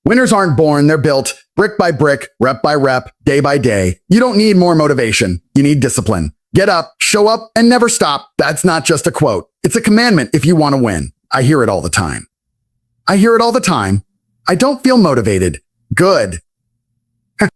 Winners aren't born, they're built brick by brick, rep by rep, day by day. You don't need more motivation. You need discipline. Get up, show up, and never stop. That's not just a quote. It's a commandment if you want to win. I hear it all the time. I hear it all the time. I don't feel motivated. Good.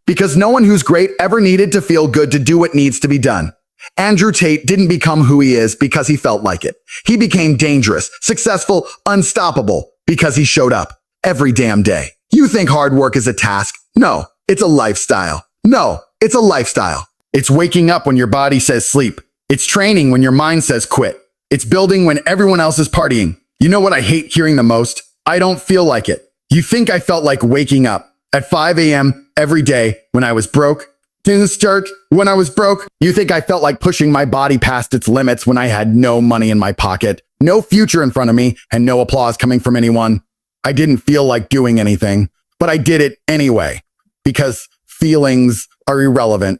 Because no one who's great ever needed to feel good to do what needs to be done. Andrew Tate didn't become who he is because he felt like it. He became dangerous, successful, unstoppable because he showed up every damn day. You think hard work is a task? No, it's a lifestyle. No, it's a lifestyle. It's waking up when your body says sleep. It's training when your mind says quit. It's building when everyone else is partying. You know what I hate hearing the most? I don't feel like it. You think I felt like waking up at 5 a.m. every day when I was broke? Didn't start when I was broke. You think I felt like pushing my body past its limits when I had no money in my pocket, no future in front of me, and no applause coming from anyone? I didn't feel like doing anything, but I did it anyway because feelings are irrelevant.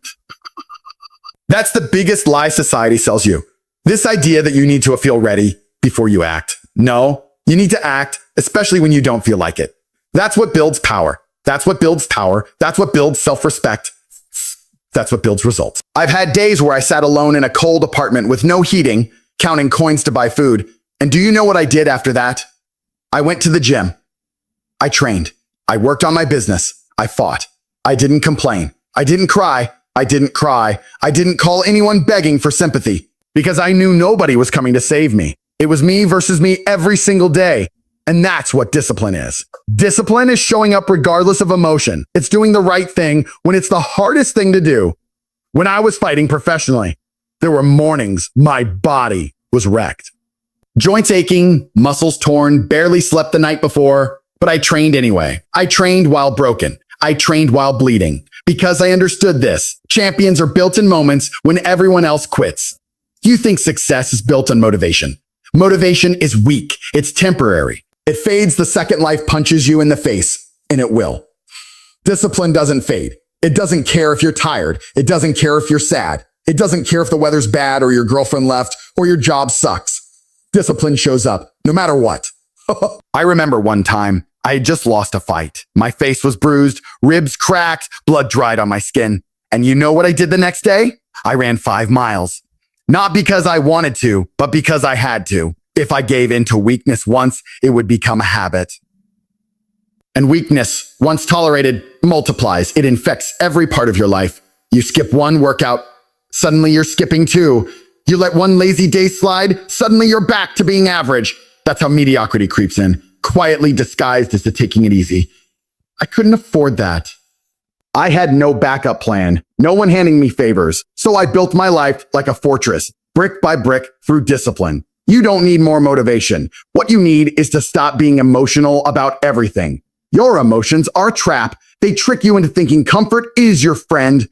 That's the biggest lie society sells you. This idea that you need to feel ready before you act. No, you need to act, especially when you don't feel like it. That's what builds power. That's what builds power. That's what builds self-respect. That's what builds results. I've had days where I sat alone in a cold apartment with no heating, counting coins to buy food. And do you know what I did after that? I went to the gym. I trained. I worked on my business. I fought. I didn't complain. I didn't cry. I didn't cry. I didn't call anyone begging for sympathy because I knew nobody was coming to save me. It was me versus me every single day. And that's what discipline is. Discipline is showing up regardless of emotion. It's doing the right thing when it's the hardest thing to do. When I was fighting professionally, there were mornings my body was wrecked. Joints aching, muscles torn, barely slept the night before, but I trained anyway. I trained while broken. I trained while bleeding because I understood this. Champions are built in moments when everyone else quits. You think success is built on motivation? Motivation is weak. It's temporary. It fades the second life punches you in the face, and it will. Discipline doesn't fade. It doesn't care if you're tired. It doesn't care if you're sad. It doesn't care if the weather's bad or your girlfriend left or your job sucks. Discipline shows up no matter what. I remember one time I had just lost a fight. My face was bruised, ribs cracked, blood dried on my skin. And you know what I did the next day? I ran 5 miles. Not because I wanted to, but because I had to. If I gave in to weakness once, it would become a habit. And weakness, once tolerated, multiplies. It infects every part of your life. You skip one workout, suddenly you're skipping 2. You let one lazy day slide, suddenly you're back to being average. That's how mediocrity creeps in, quietly disguised as the taking it easy. I couldn't afford that. I had no backup plan, no one handing me favors. So I built my life like a fortress, brick by brick through discipline. You don't need more motivation. What you need is to stop being emotional about everything. Your emotions are a trap. They trick you into thinking comfort is your friend.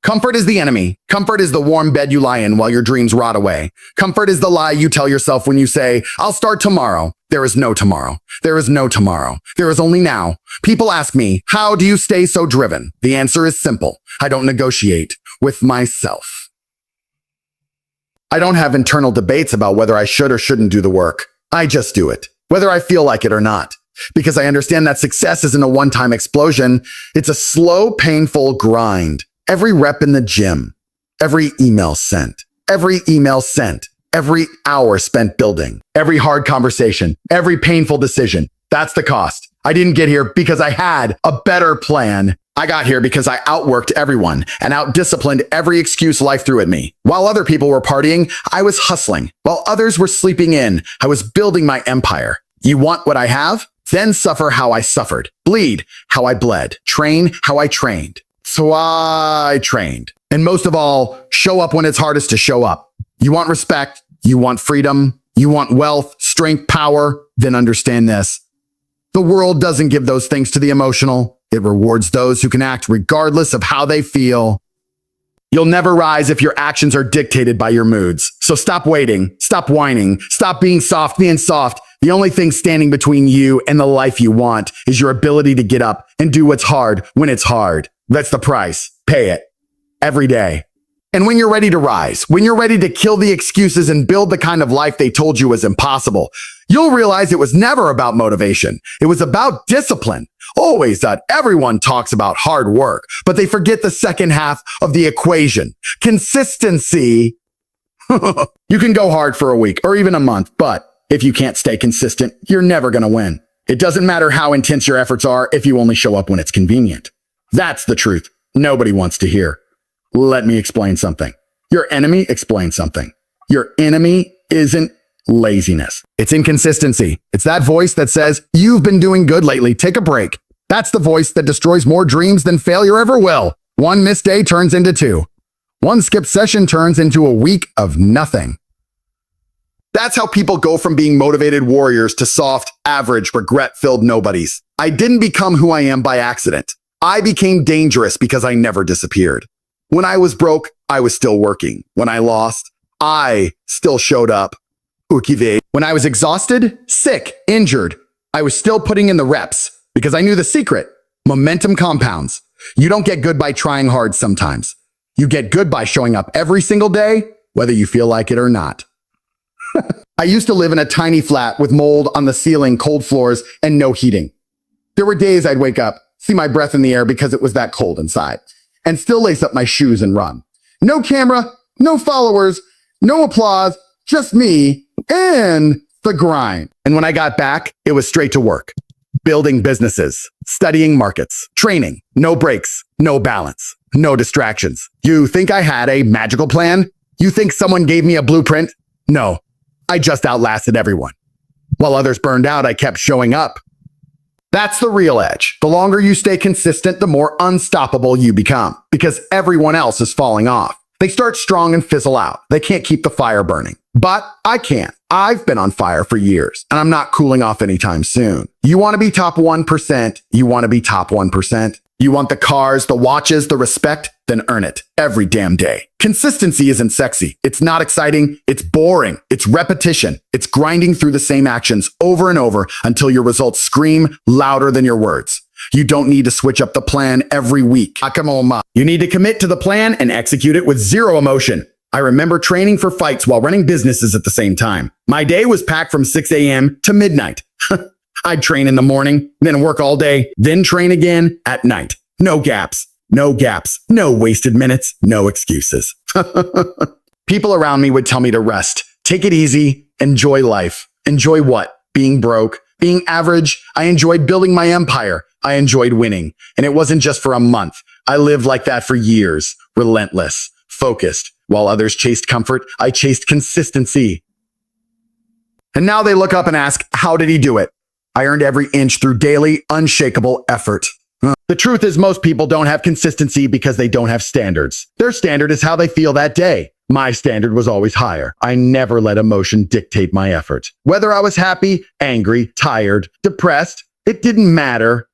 Comfort is the enemy. Comfort is the warm bed you lie in while your dreams rot away. Comfort is the lie you tell yourself when you say, I'll start tomorrow. There is no tomorrow. There is no tomorrow. There is only now. People ask me, how do you stay so driven? The answer is simple. I don't negotiate with myself. I don't have internal debates about whether I should or shouldn't do the work. I just do it, whether I feel like it or not. Because I understand that success isn't a one-time explosion. It's a slow, painful grind. Every rep in the gym, every email sent, every hour spent building, every hard conversation, every painful decision. That's the cost. I didn't get here because I had a better plan. I got here because I outworked everyone and outdisciplined every excuse life threw at me. While other people were partying, I was hustling. While others were sleeping in, I was building my empire. You want what I have? Then suffer how I suffered. Bleed how I bled. Train how I trained. So I trained. And most of all, show up when it's hardest to show up. You want respect. You want freedom. You want wealth, strength, power. Then understand this. The world doesn't give those things to the emotional. It rewards those who can act regardless of how they feel. You'll never rise if your actions are dictated by your moods. So stop waiting, stop whining, stop being soft. The only thing standing between you and the life you want is your ability to get up and do what's hard when it's hard. That's the price. Pay it every day. And when you're ready to rise, when you're ready to kill the excuses and build the kind of life they told you was impossible, you'll realize it was never about motivation. It was about discipline. Always that everyone talks about hard work, but they forget the second half of the equation. Consistency. You can go hard for a week or even a month, but if you can't stay consistent, you're never going to win. It doesn't matter how intense your efforts are if you only show up when it's convenient. That's the truth nobody wants to hear. Let me explain something. Your enemy explains something. Your enemy isn't laziness. It's inconsistency. It's that voice that says, you've been doing good lately. Take a break. That's the voice that destroys more dreams than failure ever will. One missed day turns into two. One skipped session turns into a week of nothing. That's how people go from being motivated warriors to soft, average, regret-filled nobodies. I didn't become who I am by accident. I became dangerous because I never disappeared. When I was broke, I was still working. When I lost, I still showed up. When I was exhausted, sick, injured, I was still putting in the reps because I knew the secret. Momentum compounds. You don't get good by trying hard sometimes. You get good by showing up every single day, whether you feel like it or not. I used to live in a tiny flat with mold on the ceiling, cold floors, and no heating. There were days I'd wake up, see my breath in the air because it was that cold inside, and still lace up my shoes and run. No camera, no followers, no applause, just me and the grind. And when I got back, it was straight to work. Building businesses, studying markets, training, no breaks, no balance, no distractions. You think I had a magical plan? You think someone gave me a blueprint? No, I just outlasted everyone. While others burned out, I kept showing up. That's the real edge. The longer you stay consistent, the more unstoppable you become because everyone else is falling off. They start strong and fizzle out. They can't keep the fire burning. But I can. I've been on fire for years and I'm not cooling off anytime soon. You want to be top 1%. You want to be top 1%. You want the cars, the watches, the respect, then earn it every damn day. Consistency isn't sexy. It's not exciting. It's boring. It's repetition. It's grinding through the same actions over and over until your results scream louder than your words. You don't need to switch up the plan every week. You need to commit to the plan and execute it with zero emotion. I remember training for fights while running businesses at the same time. My day was packed from 6 a.m. to midnight. I'd train in the morning, then work all day, then train again at night. No gaps, no wasted minutes, no excuses. People around me would tell me to rest, take it easy, enjoy life. Enjoy what? Being broke, being average. I enjoyed building my empire. I enjoyed winning. And it wasn't just for a month. I lived like that for years, relentless, focused. While others chased comfort, I chased consistency. And now they look up and ask, how did he do it? I earned every inch through daily, unshakable effort. The truth is most people don't have consistency because they don't have standards. Their standard is how they feel that day. My standard was always higher. I never let emotion dictate my effort. Whether I was happy, angry, tired, depressed, it didn't matter.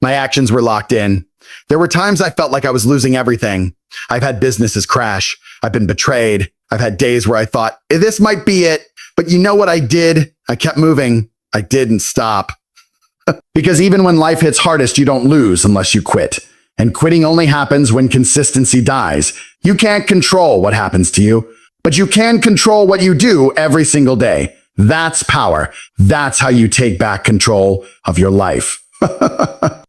My actions were locked in. There were times I felt like I was losing everything. I've had businesses crash. I've been betrayed. I've had days where I thought, this might be it. But you know what I did? I kept moving. I didn't stop. Because even when life hits hardest, you don't lose unless you quit. And quitting only happens when consistency dies. You can't control what happens to you, but you can control what you do every single day. That's power. That's how you take back control of your life.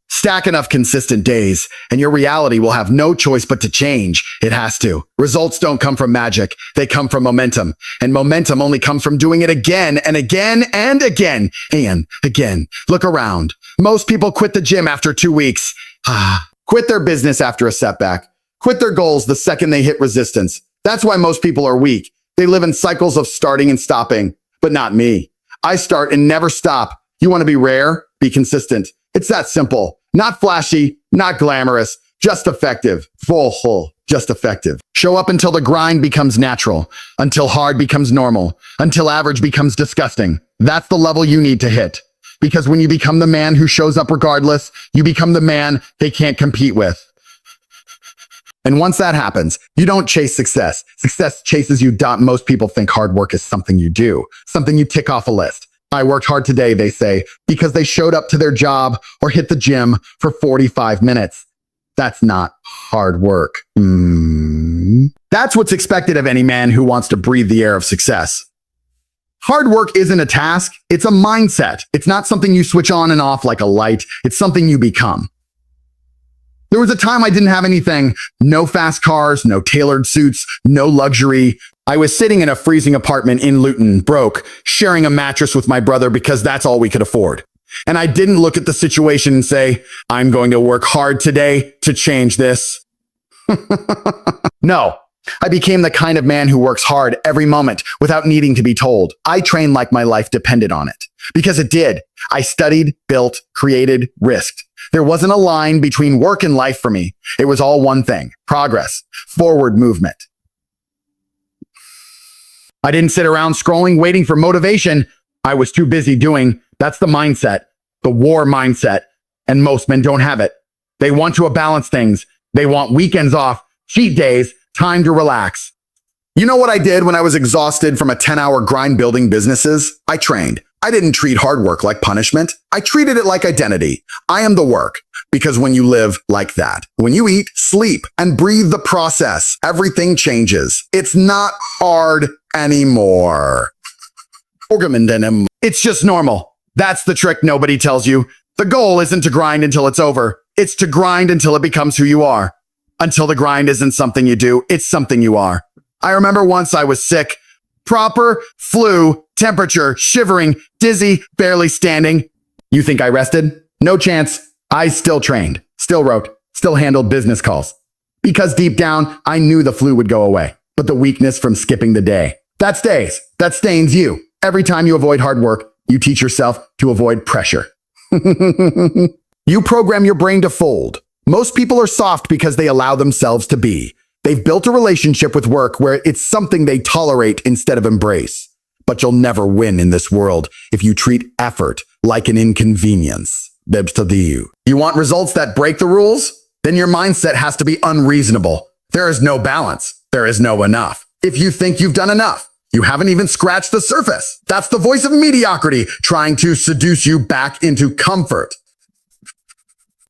Stack enough consistent days, and your reality will have no choice but to change. It has to. Results don't come from magic. They come from momentum. And momentum only comes from doing it again and again and again and again. Look around. Most people quit the gym after 2 weeks. Quit their business after a setback. Quit their goals the second they hit resistance. That's why most people are weak. They live in cycles of starting and stopping. But not me. I start and never stop. You want to be rare? Be consistent. It's that simple. Not flashy, not glamorous, just effective. Just effective. Show up until the grind becomes natural, until hard becomes normal, until average becomes disgusting. That's the level you need to hit. Because when you become the man who shows up regardless, you become the man they can't compete with. And once that happens, you don't chase success. Success chases you. Most people think hard work is something you do, something you tick off a list. I worked hard today, they say, because they showed up to their job or hit the gym for 45 minutes. That's not hard work. That's what's expected of any man who wants to breathe the air of success. Hard work isn't a task, it's a mindset. It's not something you switch on and off like a light, it's something you become. There was a time I didn't have anything. No fast cars, no tailored suits, no luxury. I was sitting in a freezing apartment in Luton, broke, sharing a mattress with my brother because that's all we could afford. And I didn't look at the situation and say, I'm going to work hard today to change this. No, I became the kind of man who works hard every moment without needing to be told. I trained like my life depended on it. Because it did. I studied, built, created, risked. There wasn't a line between work and life for me. It was all one thing: progress, forward movement. I didn't sit around scrolling, waiting for motivation. I was too busy doing. That's the mindset, the war mindset. And most men don't have it. They want to balance things. They want weekends off, cheat days, time to relax. You know what I did when I was exhausted from a 10-hour grind building businesses? I trained. I didn't treat hard work like punishment. I treated it like identity. I am the work. Because when you live like that, when you eat, sleep, and breathe the process, everything changes. It's not hard anymore. It's just normal. That's the trick nobody tells you. The goal isn't to grind until it's over. It's to grind until it becomes who you are. Until the grind isn't something you do, it's something you are. I remember once I was sick, proper flu, temperature, shivering, dizzy, barely standing. You think I rested? No chance. I still trained, still wrote, still handled business calls. Because deep down, I knew the flu would go away, but the weakness from skipping the day. That stays. That stains you. Every time you avoid hard work, you teach yourself to avoid pressure. You program your brain to fold. Most people are soft because they allow themselves to be. They've built a relationship with work where it's something they tolerate instead of embrace. But you'll never win in this world if you treat effort like an inconvenience. You want results that break the rules? Then your mindset has to be unreasonable. There is no balance. There is no enough. If you think you've done enough, you haven't even scratched the surface. That's the voice of mediocrity trying to seduce you back into comfort.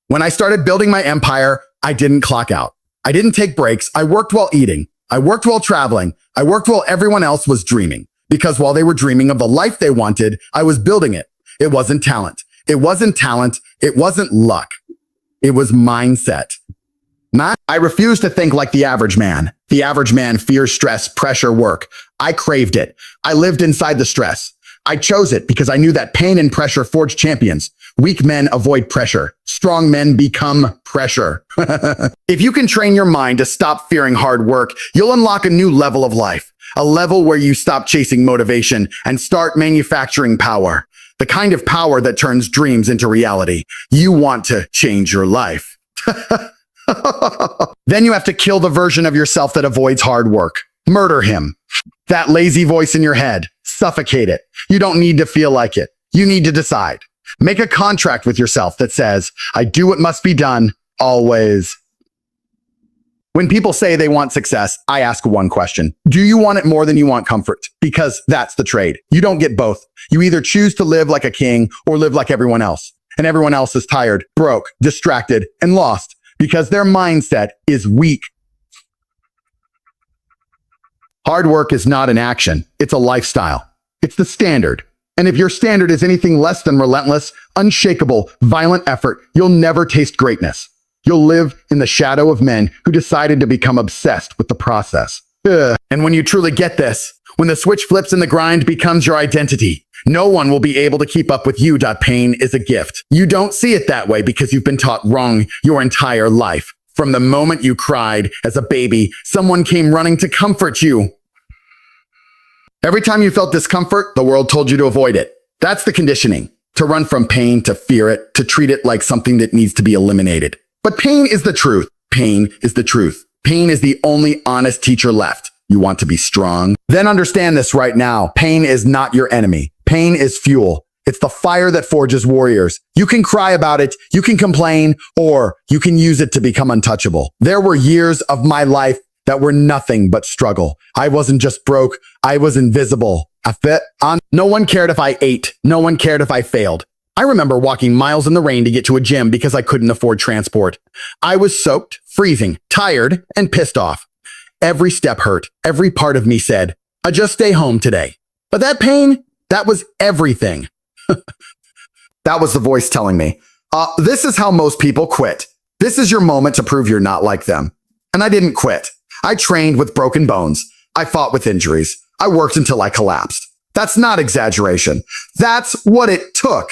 When I started building my empire, I didn't clock out. I didn't take breaks. I worked while eating. I worked while traveling. I worked while everyone else was dreaming. Because while they were dreaming of the life they wanted, I was building it. It wasn't talent. It wasn't talent. It wasn't luck. It was mindset. I refuse to think like the average man. The average man fears stress, pressure, work. I craved it. I lived inside the stress. I chose it because I knew that pain and pressure forge champions. Weak men avoid pressure. Strong men become pressure. If you can train your mind to stop fearing hard work, you'll unlock a new level of life. A level where you stop chasing motivation and start manufacturing power. The kind of power that turns dreams into reality. You want to change your life. Then you have to kill the version of yourself that avoids hard work. Murder him. That lazy voice in your head. Suffocate it. You don't need to feel like it. You need to decide. Make a contract with yourself that says, I do what must be done, always. When people say they want success, I ask one question. Do you want it more than you want comfort? Because that's the trade. You don't get both. You either choose to live like a king or live like everyone else. And everyone else is tired, broke, distracted, and lost because their mindset is weak. Hard work is not an action. It's a lifestyle. It's the standard. And if your standard is anything less than relentless, unshakable, violent effort, you'll never taste greatness. You'll live in the shadow of men who decided to become obsessed with the process. And when you truly get this, when the switch flips and the grind becomes your identity, no one will be able to keep up with you. Pain is a gift. You don't see it that way because you've been taught wrong your entire life. From the moment you cried as a baby, someone came running to comfort you. Every time you felt discomfort, the world told you to avoid it. That's the conditioning. To run from pain, to fear it, to treat it like something that needs to be eliminated. But pain is the truth. Pain is the truth. Pain is the only honest teacher left. You want to be strong? Then understand this right now. Pain is not your enemy. Pain is fuel. It's the fire that forges warriors. You can cry about it, you can complain, or you can use it to become untouchable. There were years of my life that were nothing but struggle. I wasn't just broke, I was invisible. No one cared if I ate. No one cared if I failed. I remember walking miles in the rain to get to a gym because I couldn't afford transport. I was soaked, freezing, tired, and pissed off. Every step hurt. Every part of me said, I just stay home today. But that pain, that was everything. That was the voice telling me, this is how most people quit. This is your moment to prove you're not like them. And I didn't quit. I trained with broken bones. I fought with injuries. I worked until I collapsed. That's not exaggeration. That's what it took.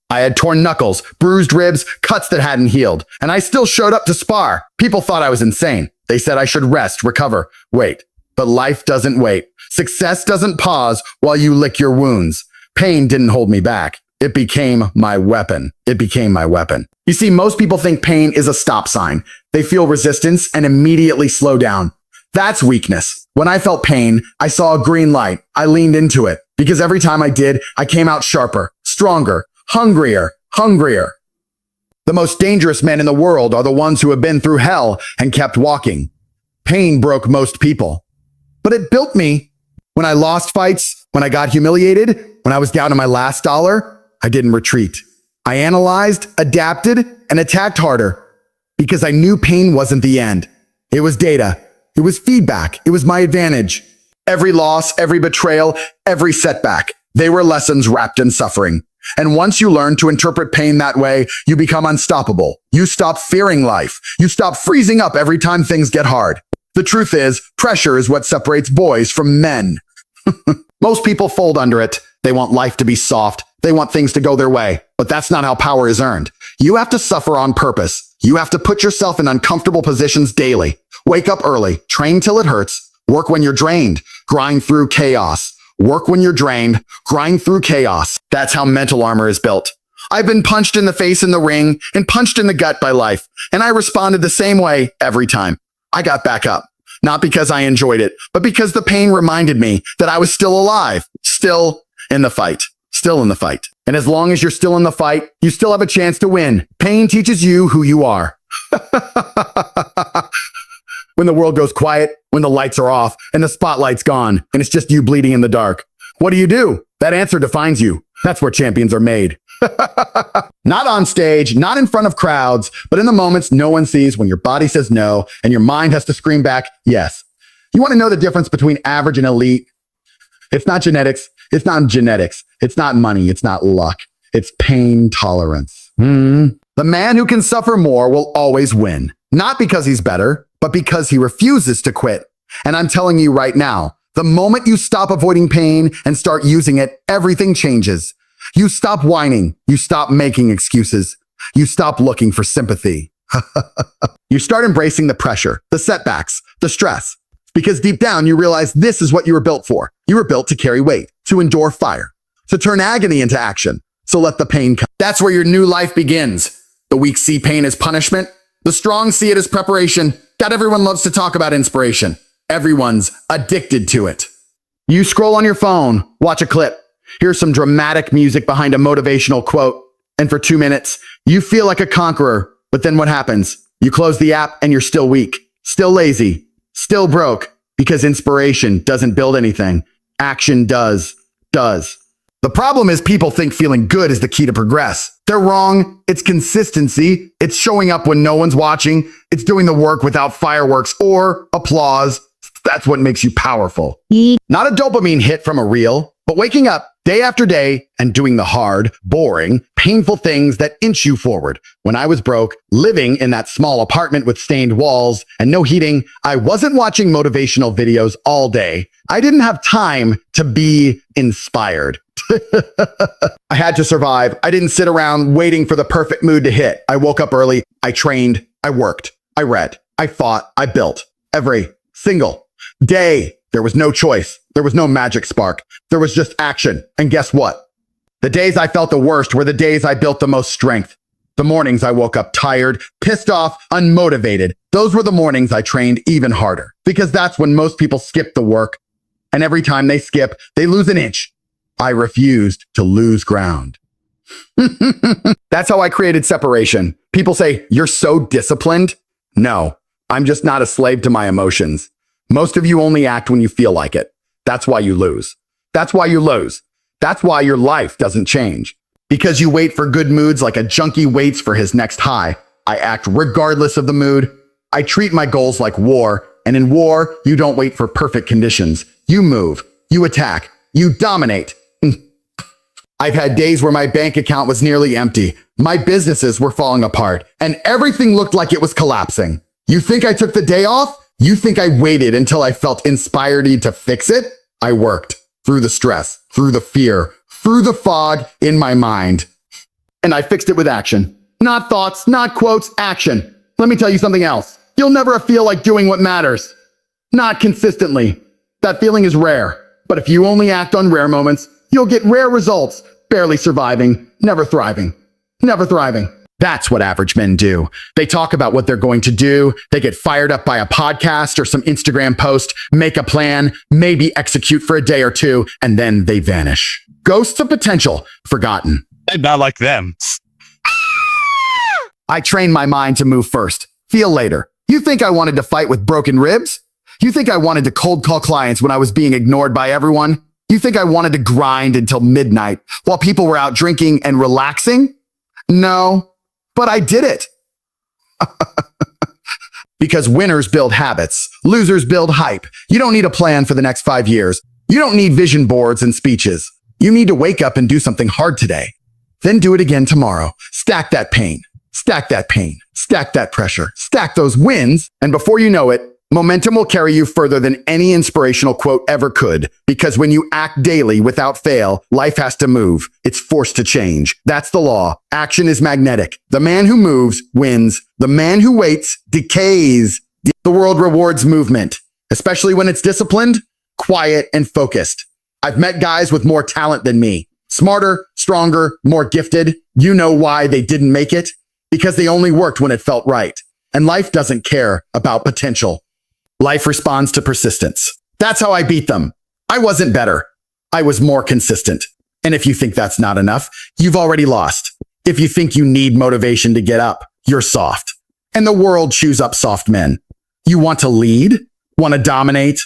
I had torn knuckles, bruised ribs, cuts that hadn't healed, and I still showed up to spar. People thought I was insane. They said I should rest, recover, wait. But life doesn't wait. Success doesn't pause while you lick your wounds. Pain didn't hold me back. It became my weapon. You see, most people think pain is a stop sign. They feel resistance and immediately slow down. That's weakness. When I felt pain, I saw a green light. I leaned into it because every time I did, I came out sharper, stronger, hungrier. The most dangerous men in the world are the ones who have been through hell and kept walking. Pain broke most people, but it built me. When I lost fights, when I got humiliated, when I was down to my last dollar, I didn't retreat. I analyzed, adapted, and attacked harder because I knew pain wasn't the end. It was data. It was feedback. It was my advantage. Every loss, every betrayal, every setback, they were lessons wrapped in suffering. And once you learn to interpret pain that way, you become unstoppable. You stop fearing life. You stop freezing up every time things get hard. The truth is, pressure is what separates boys from men. Most people fold under it. They want life to be soft. They want things to go their way. But that's not how power is earned. You have to suffer on purpose. You have to put yourself in uncomfortable positions daily. Wake up early. Train till it hurts. Work when you're drained. Grind through chaos. Work when you're drained. Grind through chaos. That's how mental armor is built. I've been punched in the face in the ring and punched in the gut by life. And I responded the same way every time. I got back up. Not because I enjoyed it, but because the pain reminded me that I was still alive, still in the fight. And as long as you're still in the fight, you still have a chance to win. Pain teaches you who you are. When the world goes quiet, when the lights are off and the spotlight's gone and it's just you bleeding in the dark, what do? That answer defines you. That's where champions are made. Not on stage, not in front of crowds, but in the moments no one sees when your body says no and your mind has to scream back, yes. You want to know the difference between average and elite? It's not genetics. It's not money. It's not luck. It's pain tolerance. The man who can suffer more will always win. Not because he's better, but because he refuses to quit. And I'm telling you right now, the moment you stop avoiding pain and start using it, everything changes. You stop whining. You stop making excuses. You stop looking for sympathy. You start embracing the pressure, the setbacks, the stress. Because deep down, you realize this is what you were built for. You were built to carry weight, to endure fire, to turn agony into action. So let the pain come. That's where your new life begins. The weak see pain as punishment. The strong see it as preparation. God, everyone loves to talk about inspiration. Everyone's addicted to it. You scroll on your phone, watch a clip, hear some dramatic music behind a motivational quote, and for 2 minutes, you feel like a conqueror. But then what happens? You close the app and you're still weak, still lazy, still broke, because inspiration doesn't build anything. Action does. The problem is people think feeling good is the key to progress. They're wrong. It's consistency. It's showing up when no one's watching. It's doing the work without fireworks or applause. That's what makes you powerful. Not a dopamine hit from a reel, but waking up day after day and doing the hard, boring, painful things that inch you forward. When I was broke, living in that small apartment with stained walls and no heating, I wasn't watching motivational videos all day. I didn't have time to be inspired. I had to survive. I didn't sit around waiting for the perfect mood to hit. I woke up early. I trained. I worked. I read. I fought. I built. Every single day. There was no choice. There was no magic spark. There was just action. And guess what? The days I felt the worst were the days I built the most strength. The mornings I woke up tired, pissed off, unmotivated. Those were the mornings I trained even harder. Because that's when most people skip the work. And every time they skip, they lose an inch. I refused to lose ground. That's how I created separation. People say, you're so disciplined. No, I'm just not a slave to my emotions. Most of you only act when you feel like it. That's why you lose. That's why you lose. That's why your life doesn't change. Because you wait for good moods like a junkie waits for his next high. I act regardless of the mood. I treat my goals like war, And in war, you don't wait for perfect conditions. You move, you attack, you dominate. I've had days where my bank account was nearly empty. My businesses were falling apart and everything looked like it was collapsing. You think I took the day off? You think I waited until I felt inspired to fix it? I worked through the stress, through the fear, through the fog in my mind. And I fixed it with action. Not thoughts, not quotes, action. Let me tell you something else. You'll never feel like doing what matters. Not consistently. That feeling is rare. But if you only act on rare moments, you'll get rare results. Barely surviving, never thriving. Never thriving. That's what average men do. They talk about what they're going to do. They get fired up by a podcast or some Instagram post, make a plan, maybe execute for a day or two, and then they vanish. Ghosts of potential, forgotten. And not like them. I train my mind to move first, feel later. You think I wanted to fight with broken ribs? You think I wanted to cold call clients when I was being ignored by everyone? You think I wanted to grind until midnight while people were out drinking and relaxing? No, but I did it. Because winners build habits, losers build hype. You don't need a plan for the next 5 years. You don't need vision boards and speeches. You need to wake up and do something hard today. Then do it again tomorrow. Stack that pain, stack that pain, stack that pressure, stack those wins. And before you know it, momentum will carry you further than any inspirational quote ever could. Because when you act daily without fail, life has to move. It's forced to change. That's the law. Action is magnetic. The man who moves wins. The man who waits decays. The world rewards movement, especially when it's disciplined, quiet, and focused. I've met guys with more talent than me. Smarter, stronger, more gifted. You know why they didn't make it? Because they only worked when it felt right. And life doesn't care about potential. Life responds to persistence. That's how I beat them. I wasn't better. I was more consistent. And if you think that's not enough, you've already lost. If you think you need motivation to get up, you're soft. And the world chews up soft men. You want to lead? Want to dominate?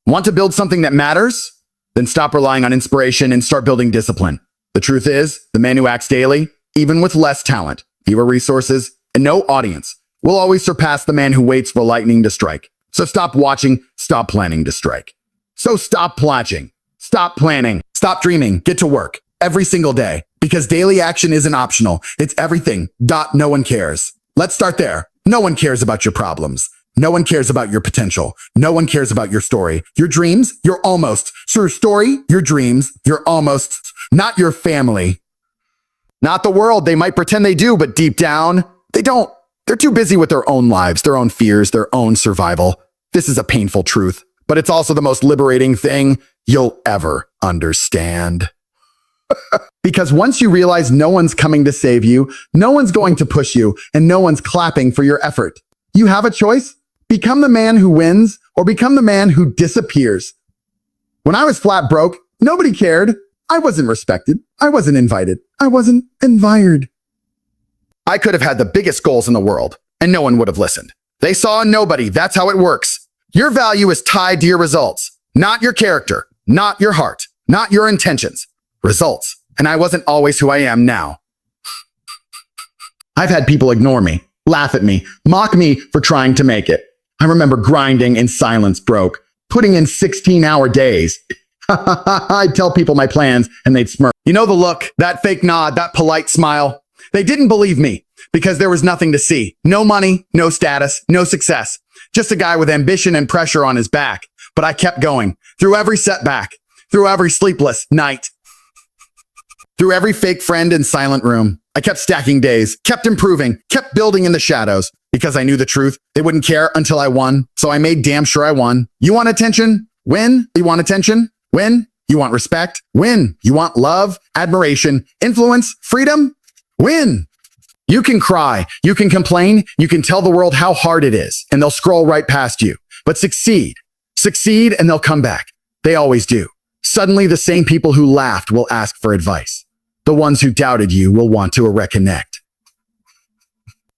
Want to build something that matters? Then stop relying on inspiration and start building discipline. The truth is, the man who acts daily, even with less talent, fewer resources, and no audience, will always surpass the man who waits for lightning to strike. So stop watching, stop planning to strike. So stop plotting, stop planning, stop dreaming, get to work every single day because daily action isn't optional. It's everything. No one cares. Let's start there. No one cares about your problems. No one cares about your potential. No one cares about your story, your dreams, your almost. So your story, your dreams, your almost, not your family, not the world. They might pretend they do, but deep down, they don't. They're too busy with their own lives, their own fears, their own survival. This is a painful truth, but it's also the most liberating thing you'll ever understand. Because once you realize no one's coming to save you, no one's going to push you, and no one's clapping for your effort, you have a choice. Become the man who wins or become the man who disappears. When I was flat broke, nobody cared. I wasn't respected. I wasn't invited. I wasn't invited. I could have had the biggest goals in the world, and no one would have listened. They saw nobody. That's how it works. Your value is tied to your results, not your character, not your heart, not your intentions. Results. And I wasn't always who I am now. I've had people ignore me, laugh at me, mock me for trying to make it. I remember grinding in silence broke, putting in 16-hour days. I'd tell people my plans and they'd smirk. You know the look, that fake nod, that polite smile? They didn't believe me because there was nothing to see. No money, no status, no success. Just a guy with ambition and pressure on his back. But I kept going through every setback, through every sleepless night, through every fake friend and silent room. I kept stacking days, kept improving, kept building in the shadows because I knew the truth. They wouldn't care until I won. So I made damn sure I won. You want attention? Win. You want attention? Win. You want respect? Win. You want love, admiration, influence, freedom? Win. You can cry, you can complain, you can tell the world how hard it is, and they'll scroll right past you. But succeed, and they'll come back. They always do. Suddenly, the same people who laughed will ask for advice. The ones who doubted you will want to reconnect.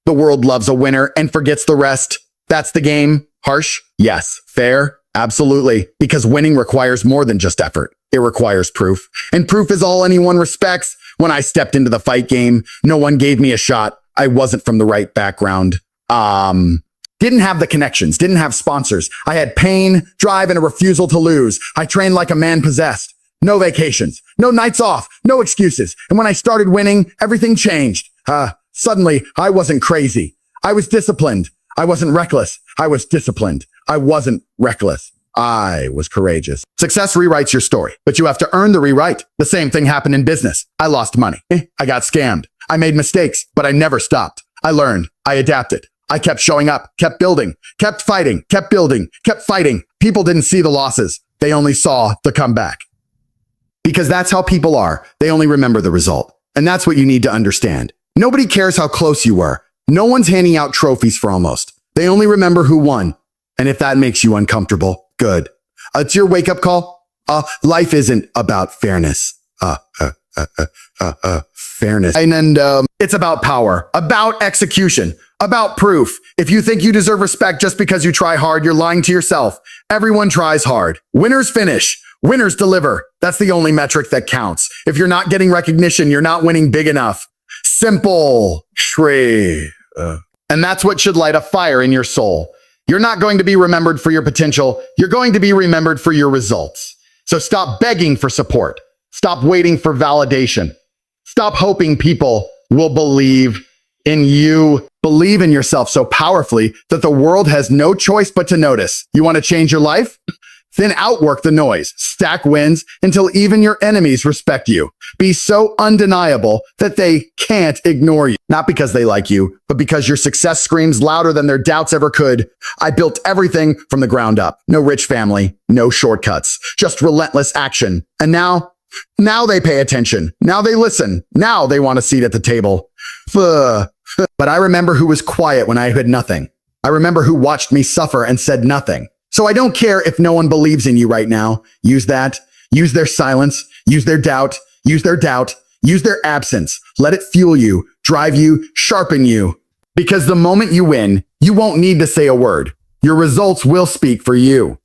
The world loves a winner and forgets the rest. That's the game. Harsh? Yes. Fair? Absolutely. Because winning requires more than just effort. It requires proof. And proof is all anyone respects. When I stepped into the fight game, no one gave me a shot. I wasn't from the right background. Didn't have the connections, didn't have sponsors. I had pain, drive, and a refusal to lose. I trained like a man possessed. No vacations, no nights off, no excuses. And when I started winning, everything changed. Suddenly, I wasn't crazy. I was disciplined. I wasn't reckless. I was disciplined. I wasn't reckless. I was courageous. Success rewrites your story, but you have to earn the rewrite. The same thing happened in business. I lost money. I got scammed. I made mistakes, but I never stopped. I learned. I adapted. I kept showing up, kept building, kept fighting, kept building, kept fighting. People didn't see the losses. They only saw the comeback. Because that's how people are. They only remember the result. And that's what you need to understand. Nobody cares how close you were. No one's handing out trophies for almost. They only remember who won. And if that makes you uncomfortable, good. It's your wake-up call. Life isn't about fairness. Fairness. And it's about power, about execution, about proof. If you think you deserve respect just because you try hard, you're lying to yourself. Everyone tries hard. Winners finish. Winners deliver. That's the only metric that counts. If you're not getting recognition, you're not winning big enough. Simple. Shri. And that's what should light a fire in your soul. You're not going to be remembered for your potential. You're going to be remembered for your results. So stop begging for support. Stop waiting for validation. Stop hoping people will believe in you. Believe in yourself so powerfully that the world has no choice but to notice. You want to change your life? Then outwork the noise, stack wins until even your enemies respect you. Be so undeniable that they can't ignore you. Not because they like you, but because your success screams louder than their doubts ever could. I built everything from the ground up. No rich family, no shortcuts, just relentless action. And now they pay attention. Now they listen. Now they want a seat at the table. But I remember who was quiet when I had nothing. I remember who watched me suffer and said nothing. So I don't care if no one believes in you right now. Use that. Use their silence. Use their doubt. Use their doubt. Use their absence. Let it fuel you, drive you, sharpen you. Because the moment you win, you won't need to say a word. Your results will speak for you.